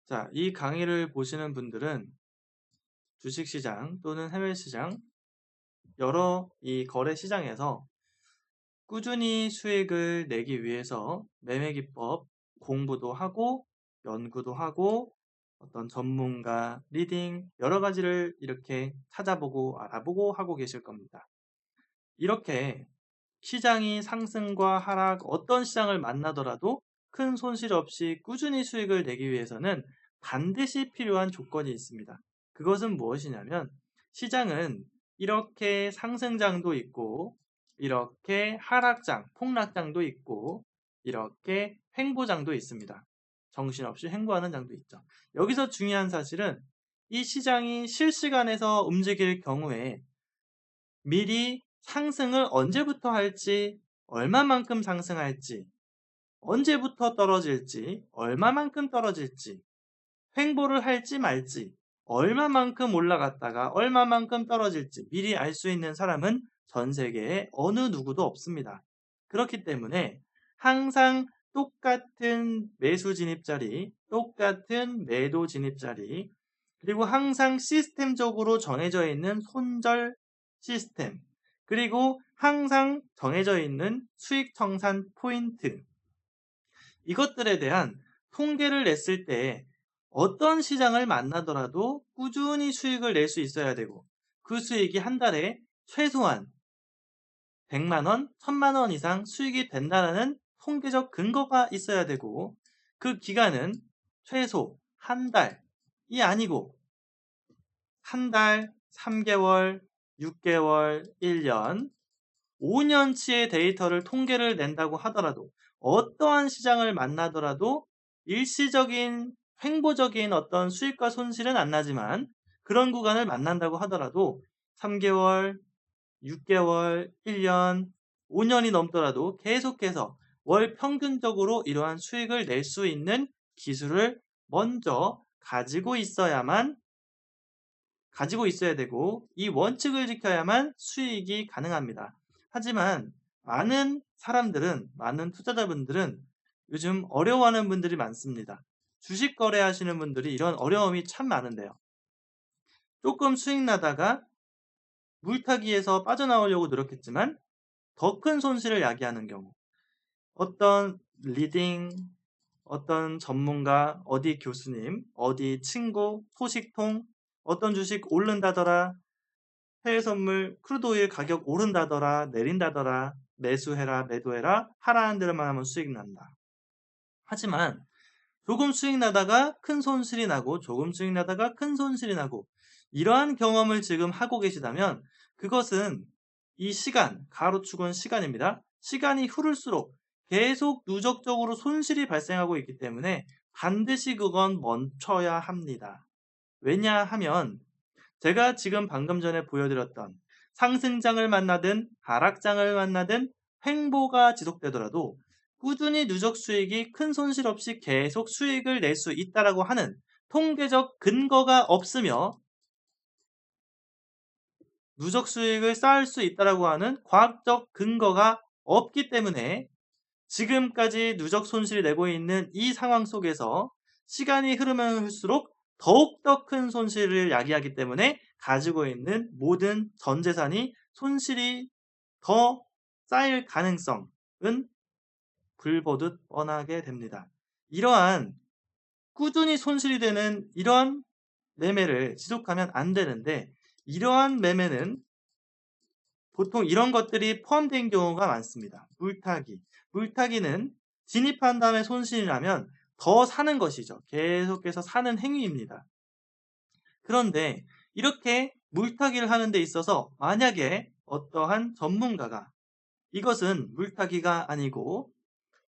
자, 이 강의를 보시는 분들은 주식시장 또는 해외시장 여러 이 거래 시장에서 꾸준히 수익을 내기 위해서 매매기법 공부도 하고 연구도 하고 어떤 전문가, 리딩 여러 가지를 이렇게 찾아보고 알아보고 하고 계실 겁니다. 이렇게 시장이 상승과 하락 어떤 시장을 만나더라도 큰 손실 없이 꾸준히 수익을 내기 위해서는 반드시 필요한 조건이 있습니다. 그것은 무엇이냐면 시장은 이렇게 상승장도 있고 이렇게 하락장, 폭락장도 있고 이렇게 횡보장도 있습니다. 정신없이 횡보하는 장도 있죠. 여기서 중요한 사실은 이 시장이 실시간에서 움직일 경우에 미리 상승을 언제부터 할지, 얼마만큼 상승할지, 언제부터 떨어질지, 얼마만큼 떨어질지, 횡보를 할지 말지, 얼마만큼 올라갔다가 얼마만큼 떨어질지 미리 알 수 있는 사람은 전 세계에 어느 누구도 없습니다. 그렇기 때문에 항상 똑같은 매수 진입자리, 똑같은 매도 진입자리, 그리고 항상 시스템적으로 정해져 있는 손절 시스템, 그리고 항상 정해져 있는 수익 청산 포인트, 이것들에 대한 통계를 냈을 때 어떤 시장을 만나더라도 꾸준히 수익을 낼 수 있어야 되고 그 수익이 한 달에 최소한 100만 원, 1000만 원 이상 수익이 된다는 통계적 근거가 있어야 되고 그 기간은 최소 한 달이 아니고 한 달, 3개월, 6개월, 1년, 5년치의 데이터를 통계를 낸다고 하더라도 어떠한 시장을 만나더라도 일시적인 횡보적인 어떤 수익과 손실은 안 나지만 그런 구간을 만난다고 하더라도 3개월, 6개월, 1년, 5년이 넘더라도 계속해서 월 평균적으로 이러한 수익을 낼 수 있는 기술을 먼저 가지고 있어야 되고 이 원칙을 지켜야만 수익이 가능합니다. 하지만 많은 사람들은, 많은 투자자분들은 요즘 어려워하는 분들이 많습니다. 주식 거래하시는 분들이 이런 어려움이 참 많은데요. 조금 수익 나다가 물타기에서 빠져나오려고 노력했지만 더 큰 손실을 야기하는 경우, 어떤 리딩, 어떤 전문가, 어디 교수님, 어디 친구, 소식통, 어떤 주식 오른다더라, 해외 선물 크루드 오일 가격 오른다더라, 내린다더라, 매수해라, 매도해라, 하라는 대로만 하면 수익 난다. 하지만 조금 수익 나다가 큰 손실이 나고 조금 수익 나다가 큰 손실이 나고 이러한 경험을 지금 하고 계시다면 그것은 이 시간, 가로축은 시간입니다. 시간이 흐를수록 계속 누적적으로 손실이 발생하고 있기 때문에 반드시 그건 멈춰야 합니다. 왜냐하면 제가 지금 방금 전에 보여드렸던 상승장을 만나든 하락장을 만나든 횡보가 지속되더라도 꾸준히 누적 수익이 큰 손실 없이 계속 수익을 낼 수 있다라고 하는 통계적 근거가 없으며 누적 수익을 쌓을 수 있다라고 하는 과학적 근거가 없기 때문에 지금까지 누적 손실이 내고 있는 이 상황 속에서 시간이 흐르면 흐를수록 더욱더 큰 손실을 야기하기 때문에 가지고 있는 모든 전 재산이 손실이 더 쌓일 가능성은 불보듯 뻔하게 됩니다. 이러한 꾸준히 손실이 되는 이러한 매매를 지속하면 안 되는데 이러한 매매는 보통 이런 것들이 포함된 경우가 많습니다. 물타기. 물타기는 진입한 다음에 손실이 나면 더 사는 것이죠. 계속해서 사는 행위입니다. 그런데 이렇게 물타기를 하는 데 있어서 만약에 어떠한 전문가가 이것은 물타기가 아니고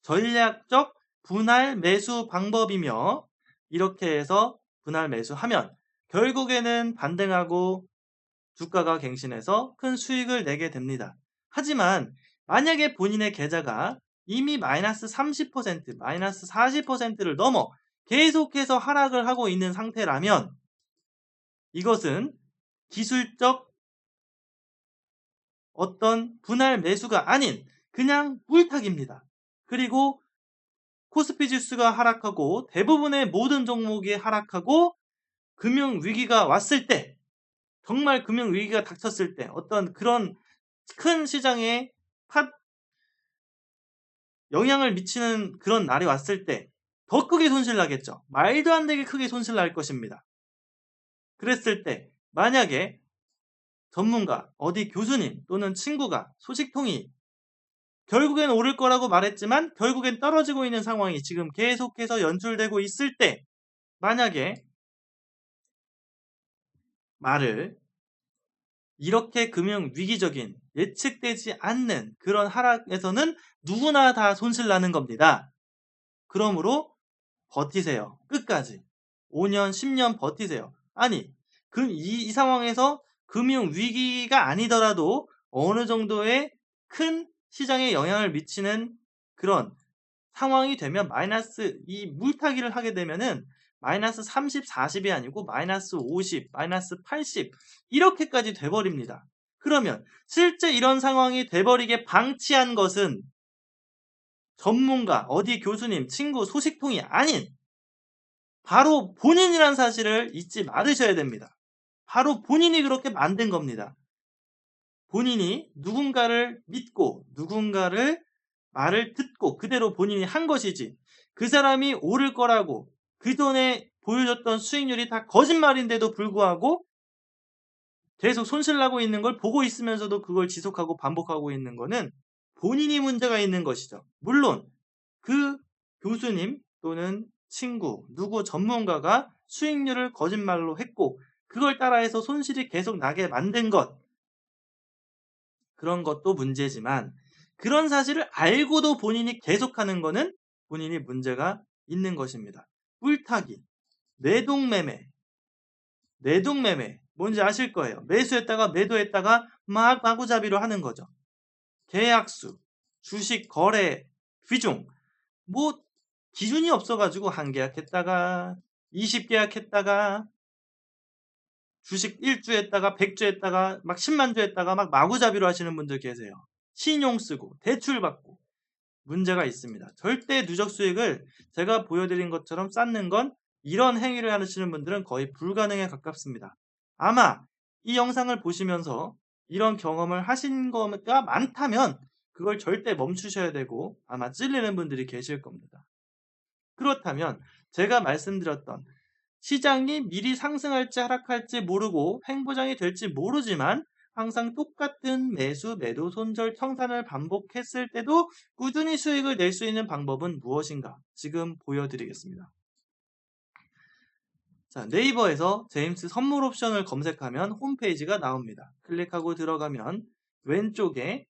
전략적 분할 매수 방법이며 이렇게 해서 분할 매수하면 결국에는 반등하고 주가가 갱신해서 큰 수익을 내게 됩니다. 하지만 만약에 본인의 계좌가 이미 마이너스 30%, 마이너스 40%를 넘어 계속해서 하락을 하고 있는 상태라면 이것은 기술적 어떤 분할 매수가 아닌 그냥 물타기입니다. 그리고 코스피 지수가 하락하고 대부분의 모든 종목이 하락하고 금융위기가 왔을 때, 정말 금융위기가 닥쳤을 때, 어떤 그런 큰 시장에 영향을 미치는 그런 날이 왔을 때 더 크게 손실 나겠죠. 말도 안 되게 크게 손실 날 것입니다. 그랬을 때 만약에 전문가, 어디 교수님 또는 친구가, 소식통이 결국엔 오를 거라고 말했지만 결국엔 떨어지고 있는 상황이 지금 계속해서 연출되고 있을 때, 만약에 말을 이렇게 금융 위기적인 예측되지 않는 그런 하락에서는 누구나 다 손실 나는 겁니다. 그러므로 버티세요. 끝까지. 5년, 10년 버티세요. 아니, 이 상황에서 금융 위기가 아니더라도 어느 정도의 큰 시장에 영향을 미치는 그런 상황이 되면 이 물타기를 하게 되면은 마이너스 30, 40이 아니고 마이너스 50, 마이너스 80 이렇게까지 돼버립니다. 그러면 실제 이런 상황이 돼버리게 방치한 것은 전문가, 어디 교수님, 친구, 소식통이 아닌 바로 본인이란 사실을 잊지 말으셔야 됩니다. 바로 본인이 그렇게 만든 겁니다. 본인이 누군가를 믿고 누군가를 말을 듣고 그대로 본인이 한 것이지, 그 사람이 오를 거라고 그전에 보여줬던 수익률이 다 거짓말인데도 불구하고 계속 손실나고 있는 걸 보고 있으면서도 그걸 지속하고 반복하고 있는 거는 본인이 문제가 있는 것이죠. 물론 그 교수님 또는 친구, 누구 전문가가 수익률을 거짓말로 했고 그걸 따라해서 손실이 계속 나게 만든 것, 그런 것도 문제지만 그런 사실을 알고도 본인이 계속하는 거는 본인이 문제가 있는 것입니다. 뿔타기, 내동매매, 내동매매 뭔지 아실 거예요. 매수했다가 매도했다가 막 마구잡이로 하는 거죠. 계약수, 주식 거래 비중, 뭐 기준이 없어가지고 한 계약했다가 20계약 했다가 주식 1주 했다가 100주 했다가 막 10만 주 했다가 막 마구잡이로 하시는 분들 계세요. 신용 쓰고 대출 받고 문제가 있습니다. 절대 누적 수익을 제가 보여드린 것처럼 쌓는 건 이런 행위를 하시는 분들은 거의 불가능에 가깝습니다. 아마 이 영상을 보시면서 이런 경험을 하신 거가 많다면 그걸 절대 멈추셔야 되고 아마 찔리는 분들이 계실 겁니다. 그렇다면 제가 말씀드렸던 시장이 미리 상승할지 하락할지 모르고 횡보장이 될지 모르지만 항상 똑같은 매수, 매도, 손절, 청산을 반복했을 때도 꾸준히 수익을 낼 수 있는 방법은 무엇인가? 지금 보여드리겠습니다. 자, 네이버에서 제임스 선물 옵션을 검색하면 홈페이지가 나옵니다. 클릭하고 들어가면 왼쪽에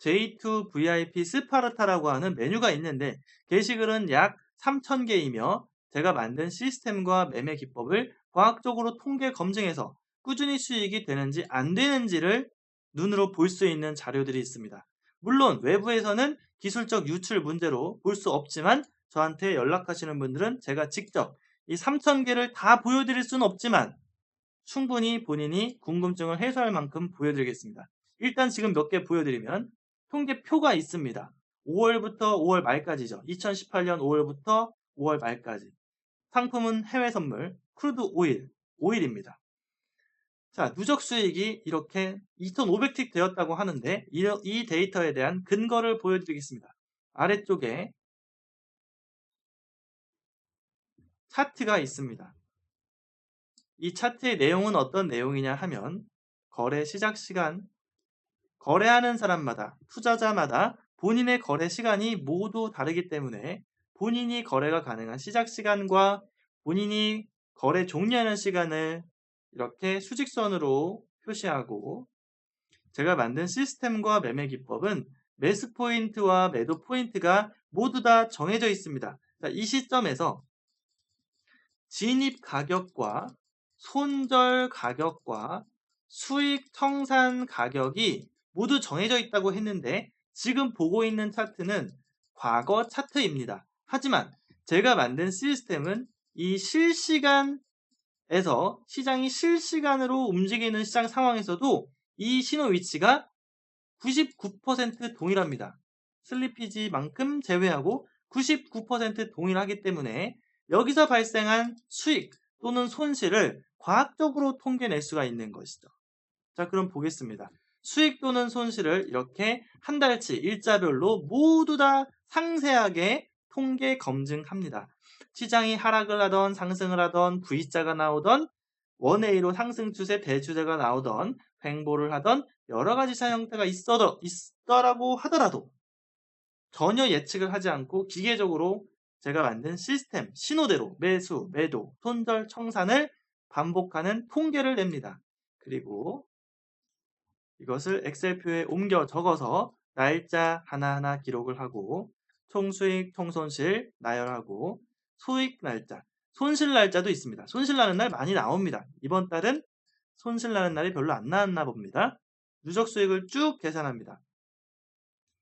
J2VIP 스파르타라고 하는 메뉴가 있는데 게시글은 약 3,000개이며 제가 만든 시스템과 매매 기법을 과학적으로 통계 검증해서 꾸준히 수익이 되는지 안 되는지를 눈으로 볼 수 있는 자료들이 있습니다. 물론 외부에서는 기술적 유출 문제로 볼 수 없지만 저한테 연락하시는 분들은 제가 직접 이 3,000개를 다 보여드릴 수는 없지만 충분히 본인이 궁금증을 해소할 만큼 보여드리겠습니다. 일단 지금 몇 개 보여드리면 통계표가 있습니다. 5월부터 5월 말까지죠. 2018년 5월부터 5월 말까지. 상품은 해외 선물, 크루드 오일입니다. 자, 누적 수익이 이렇게 2,500틱 되었다고 하는데 이 데이터에 대한 근거를 보여드리겠습니다. 아래쪽에 차트가 있습니다. 이 차트의 내용은 어떤 내용이냐 하면 거래 시작 시간, 거래하는 사람마다, 투자자마다 본인의 거래 시간이 모두 다르기 때문에 본인이 거래가 가능한 시작 시간과 본인이 거래 종료하는 시간을 이렇게 수직선으로 표시하고 제가 만든 시스템과 매매 기법은 매수 포인트와 매도 포인트가 모두 다 정해져 있습니다. 자, 이 시점에서 진입 가격과 손절 가격과 수익 청산 가격이 모두 정해져 있다고 했는데 지금 보고 있는 차트는 과거 차트입니다. 하지만 제가 만든 시스템은 이 실시간에서 시장이 실시간으로 움직이는 시장 상황에서도 이 신호 위치가 99% 동일합니다. 슬리피지만큼 제외하고 99% 동일하기 때문에 여기서 발생한 수익 또는 손실을 과학적으로 통계낼 수가 있는 것이죠. 자, 그럼 보겠습니다. 수익 또는 손실을 이렇게 한 달치 일자별로 모두 다 상세하게 통계 검증합니다. 시장이 하락을 하던 상승을 하던 V자가 나오던 원웨이로 상승 추세 대추세가 나오던 횡보를 하던 여러 가지 시장 형태가 있더라고 하더라도 전혀 예측을 하지 않고 기계적으로 제가 만든 시스템, 신호대로 매수, 매도, 손절, 청산을 반복하는 통계를 냅니다. 그리고 이것을 엑셀표에 옮겨 적어서 날짜 하나하나 기록을 하고 총수익, 총손실 나열하고 수익 날짜, 손실 날짜도 있습니다. 손실 나는 날 많이 나옵니다. 이번 달은 손실 나는 날이 별로 안 나왔나 봅니다. 누적 수익을 쭉 계산합니다.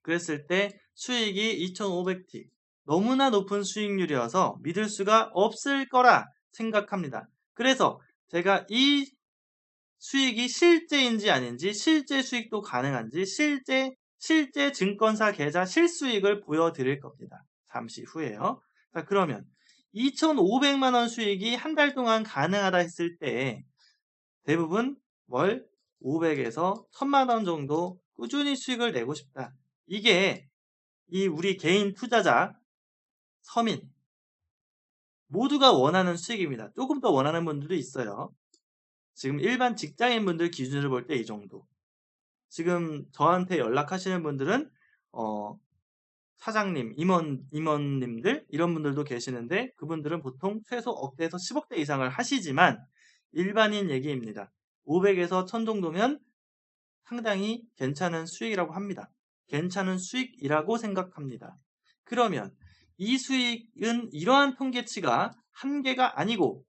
그랬을 때 수익이 2500T, 너무나 높은 수익률이어서 믿을 수가 없을 거라 생각합니다. 그래서 제가 이 수익이 실제인지 아닌지, 실제 수익도 가능한지, 실제 증권사 계좌 실수익을 보여드릴 겁니다. 잠시 후에요. 자, 그러면 2,500만 원 수익이 한 달 동안 가능하다 했을 때 대부분 월 500에서 1,000만 원 정도 꾸준히 수익을 내고 싶다. 이게 이 우리 개인 투자자, 서민 모두가 원하는 수익입니다. 조금 더 원하는 분들도 있어요. 지금 일반 직장인분들 기준으로 볼 때 이 정도. 지금 저한테 연락하시는 분들은 사장님, 임원님들 이런 분들도 계시는데 그분들은 보통 최소 억대에서 10억대 이상을 하시지만 일반인 얘기입니다. 500에서 1000 정도면 상당히 괜찮은 수익이라고 합니다. 괜찮은 수익이라고 생각합니다. 그러면 이 수익은 이러한 통계치가 한계가 아니고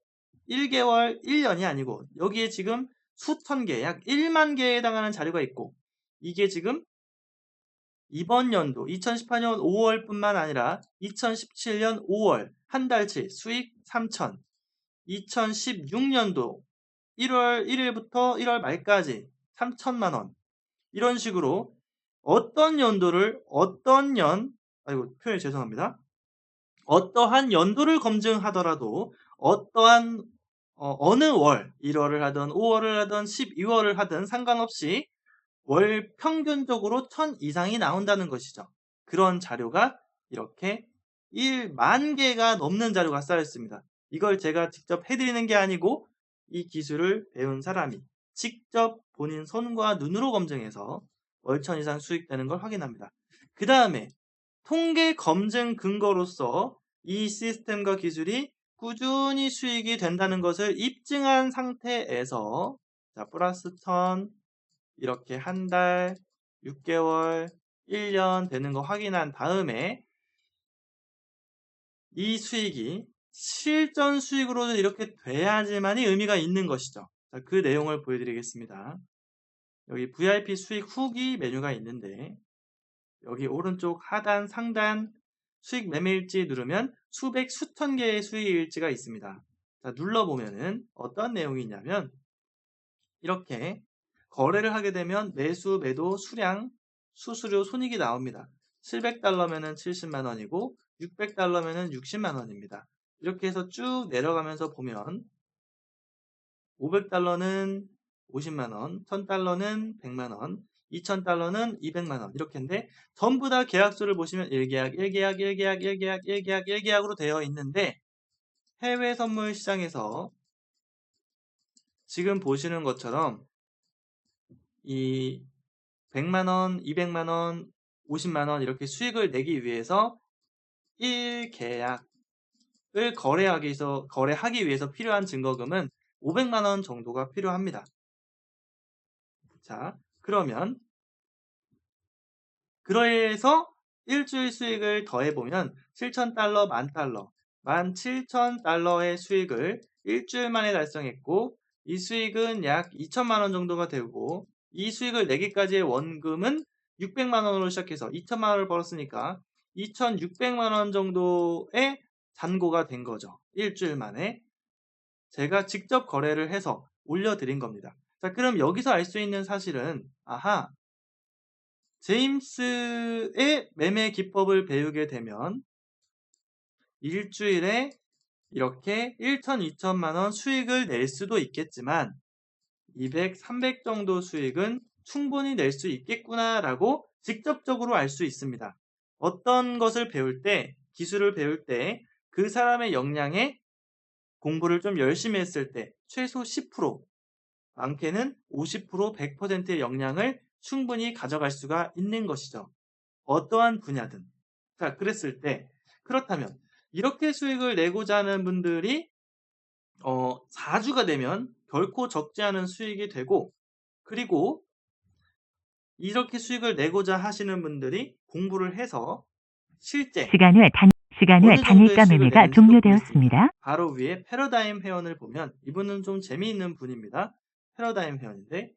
1개월, 1년이 아니고 여기에 지금 수천 개, 약 1만 개에 해당하는 자료가 있고 이게 지금 이번 연도 2018년 5월뿐만 아니라 2017년 5월 한 달치 수익 3천, 2016년도 1월 1일부터 1월 말까지 3천만 원 이런 식으로 어떤 연도를 아이고 표현이 죄송합니다. 어떠한 연도를 검증하더라도 어떠한 어느 월 1월을 하든 5월을 하든 12월을 하든 상관없이 월 평균적으로 1000 이상이 나온다는 것이죠. 그런 자료가 이렇게 1만 개가 넘는 자료가 쌓여 있습니다. 이걸 제가 직접 해드리는 게 아니고 이 기술을 배운 사람이 직접 본인 손과 눈으로 검증해서 월 1000 이상 수익되는 걸 확인합니다. 그 다음에 통계 검증 근거로서 이 시스템과 기술이 꾸준히 수익이 된다는 것을 입증한 상태에서 자, 플러스 1000 이렇게 한 달, 6개월, 1년 되는 거 확인한 다음에 이 수익이 실전 수익으로도 이렇게 돼야지만이 의미가 있는 것이죠. 자, 그 내용을 보여드리겠습니다. 여기 VIP 수익 후기 메뉴가 있는데 여기 오른쪽 하단 상단 수익 매매일지 누르면 수백 수천 개의 수익 일지가 있습니다. 자, 눌러보면은 어떤 내용이 있냐면 이렇게 거래를 하게 되면 매수, 매도, 수량, 수수료, 손익이 나옵니다. 700달러면은 70만 원이고 600달러면은 60만 원입니다. 이렇게 해서 쭉 내려가면서 보면 500달러는 50만 원, 1000달러는 100만 원, 2000달러는 200만 원 이렇게인데 전부 다 계약수를 보시면 1계약, 1계약, 1계약, 1계약, 1계약, 1계약으로 되어 있는데 해외 선물 시장에서 지금 보시는 것처럼 이 100만 원, 200만 원, 50만 원 이렇게 수익을 내기 위해서 1계약을 거래하기 위해서 필요한 증거금은 500만 원 정도가 필요합니다. 자, 그러면 그래서 일주일 수익을 더해보면 7,000달러, 10,000달러, 17,000달러의 수익을 일주일 만에 달성했고 이 수익은 약 2천만 원 정도가 되고 이 수익을 내기까지의 원금은 600만 원으로 시작해서 2천만 원을 벌었으니까 2,600만 원 정도의 잔고가 된 거죠. 일주일 만에 제가 직접 거래를 해서 올려드린 겁니다. 자, 그럼 여기서 알 수 있는 사실은 아하, 제임스의 매매 기법을 배우게 되면 일주일에 이렇게 1천, 2천만 원 수익을 낼 수도 있겠지만 200, 300 정도 수익은 충분히 낼 수 있겠구나라고 직접적으로 알 수 있습니다. 어떤 것을 배울 때, 기술을 배울 때 그 사람의 역량에 공부를 좀 열심히 했을 때 최소 10%, 많게는 50%, 100%의 역량을 충분히 가져갈 수가 있는 것이죠. 어떠한 분야든. 자, 그랬을 때 그렇다면 이렇게 수익을 내고자 하는 분들이 4주가 되면 결코 적지 않은 수익이 되고, 그리고 이렇게 수익을 내고자 하시는 분들이 공부를 해서 실제 시간 후에 어느 정도의 단일가 수익을 매매가 내는지도 보겠습니다. 종료되었습니다. 바로 위에 패러다임 회원을 보면 이분은 좀 재미있는 분입니다. 패러다임 회원인데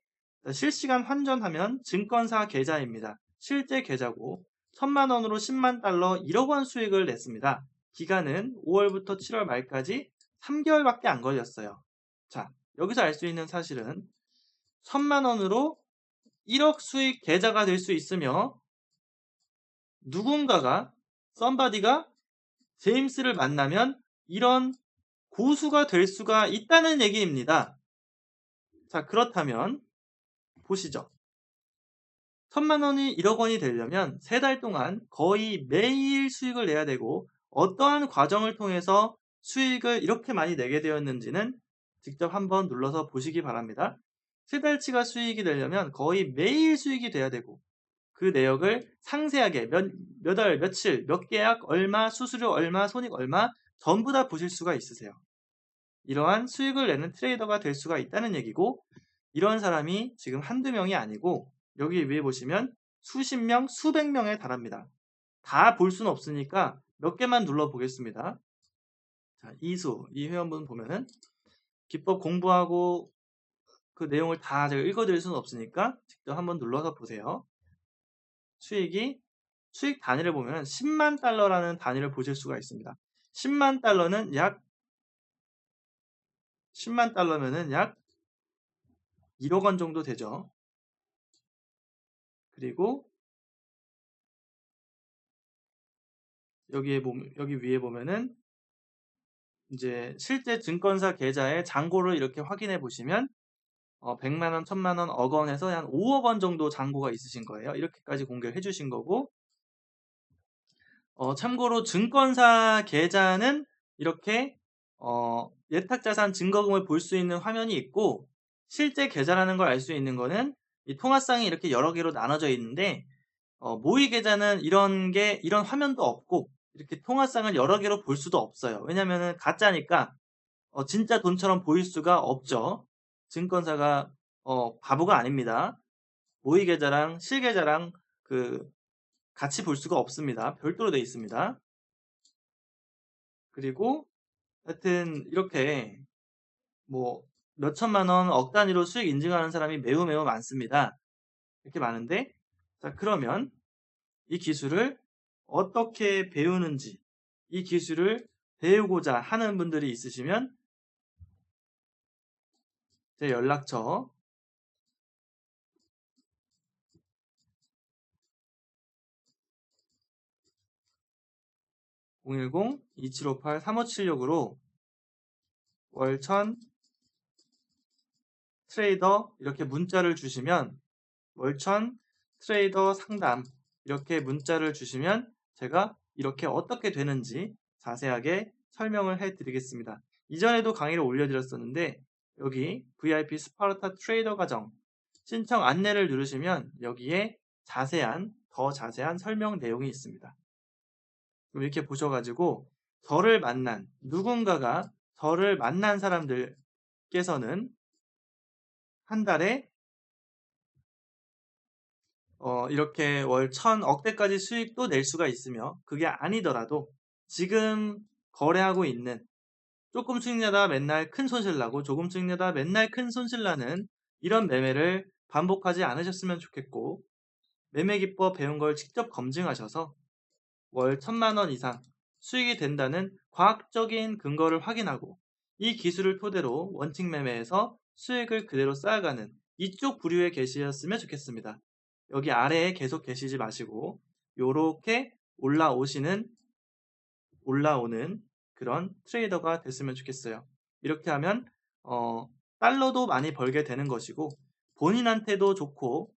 실시간 환전하면 증권사 계좌입니다. 실제 계좌고 1,000만 원으로 10만 달러 1억 원 수익을 냈습니다. 기간은 5월부터 7월 말까지 3개월밖에 안 걸렸어요. 자, 여기서 알 수 있는 사실은 1,000만 원으로 1억 수익 계좌가 될 수 있으며 누군가가 somebody가 제임스를 만나면 이런 고수가 될 수가 있다는 얘기입니다. 자, 그렇다면 보시죠. 1,000만 원이 1억 원이 되려면 3달 동안 거의 매일 수익을 내야 되고 어떠한 과정을 통해서 수익을 이렇게 많이 내게 되었는지는 직접 한번 눌러서 보시기 바랍니다. 3달치가 수익이 되려면 거의 매일 수익이 돼야 되고 그 내역을 상세하게 몇 월, 며칠, 몇 계약, 얼마, 수수료 얼마, 손익 얼마 전부 다 보실 수가 있으세요. 이러한 수익을 내는 트레이더가 될 수가 있다는 얘기고 이런 사람이 지금 한두 명이 아니고 여기 위에 보시면 수십 명, 수백 명에 달합니다. 다 볼 수는 없으니까 몇 개만 눌러보겠습니다. 자, 이 회원분 보면은 기법 공부하고 그 내용을 다 제가 읽어드릴 수는 없으니까 직접 한번 눌러서 보세요. 수익 단위를 보면 10만 달러라는 단위를 보실 수가 있습니다. 10만 달러는 약 10만 달러면은 약 1억 원 정도 되죠. 그리고 여기 위에 보면은 이제 실제 증권사 계좌의 잔고를 이렇게 확인해 보시면 100만 원, 1000만 원, 억 원에서 한 5억 원 정도 잔고가 있으신 거예요. 이렇게까지 공개를 해 주신 거고 참고로 증권사 계좌는 이렇게 예탁자산 증거금을 볼 수 있는 화면이 있고 실제 계좌라는 걸 알 수 있는 거는 이 통화상이 이렇게 여러 개로 나눠져 있는데 모의 계좌는 이런 화면도 없고 이렇게 통화상을 여러 개로 볼 수도 없어요. 왜냐면은 가짜니까 진짜 돈처럼 보일 수가 없죠. 증권사가 바보가 아닙니다. 모의 계좌랑 실계좌랑 같이 볼 수가 없습니다. 별도로 되어 있습니다. 그리고 하여튼 이렇게 뭐 몇천만 원, 억 단위로 수익 인증하는 사람이 매우 많습니다. 이렇게 많은데 자, 그러면 이 기술을 어떻게 배우는지 이 기술을 배우고자 하는 분들이 있으시면 제 연락처 010-2758-3576으로 월천 트레이더 이렇게 문자를 주시면 월천 트레이더 상담 이렇게 문자를 주시면 제가 이렇게 어떻게 되는지 자세하게 설명을 해 드리겠습니다. 이전에도 강의를 올려드렸었는데 여기 VIP 스파르타 트레이더 과정 신청 안내를 누르시면 여기에 더 자세한 설명 내용이 있습니다. 이렇게 보셔가지고 누군가가 저를 만난 사람들께서는 한 달에 이렇게 월 1,000억대까지 수익도 낼 수가 있으며 그게 아니더라도 지금 거래하고 있는 조금 수익 내다 맨날 큰 손실 나고 조금 수익 내다 맨날 큰 손실 나는 이런 매매를 반복하지 않으셨으면 좋겠고 매매 기법 배운 걸 직접 검증하셔서 월 1,000만 원 이상 수익이 된다는 과학적인 근거를 확인하고 이 기술을 토대로 원칙 매매에서 수익을 그대로 쌓아가는 이쪽 부류에 계시었으면 좋겠습니다. 여기 아래에 계속 계시지 마시고 요렇게 올라오는 그런 트레이더가 됐으면 좋겠어요. 이렇게 하면 달러도 많이 벌게 되는 것이고 본인한테도 좋고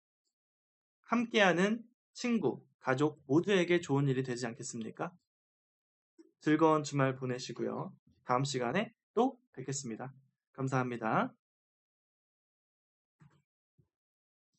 함께하는 친구, 가족 모두에게 좋은 일이 되지 않겠습니까? 즐거운 주말 보내시고요. 다음 시간에 또 뵙겠습니다. 감사합니다.